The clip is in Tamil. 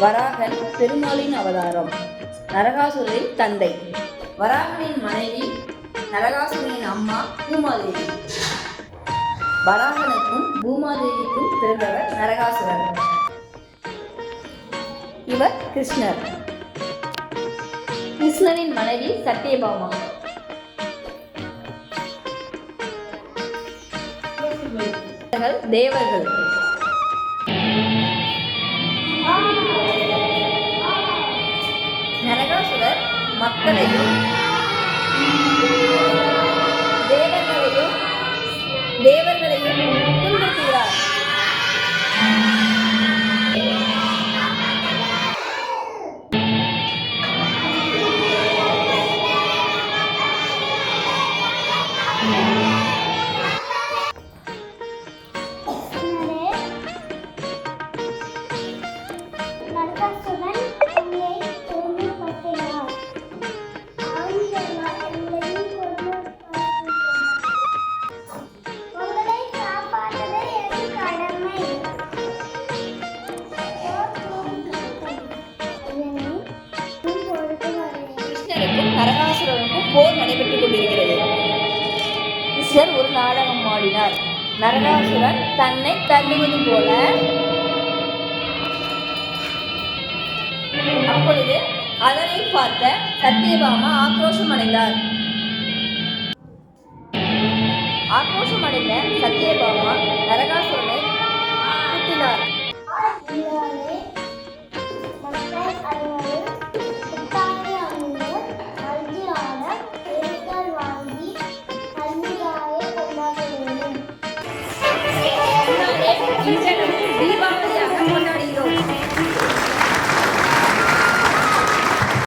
வராகன் பெருமாளின் அவதாரம். நரகாசுரரின் தந்தை. வராகனின் மனைவி நரகாசுரனின் அம்மா பூமாதேவி. வராகனுக்கும் பூமாதேவிக்கும் பிறந்தவர் நரகாசுரர். இவர் கிருஷ்ணர். கிருஷ்ணரின் மனைவி சத்யபாமா. தேவர்கள். நரகாசுரர் மக்களையும் தேவர்களையும் துன்புறுத்துகிறார். நரகாசுரனுக்கும் போர் நடைபெற்றுக் கொண்டிருக்கிறது. கிருஷ்ணர் ஒரு நாடகம் ஆடினார். நரகாசுரன் தன்னை தள்ளுவது போல. அப்பொழுது அதனை பார்த்த சத்யபாமா ஆக்ரோஷமடைந்தார். ஆக்ரோஷமடைந்த சத்யபாமா நரகாசுரனை குத்தினார். இந்திரனுக்கும் தீபாவளி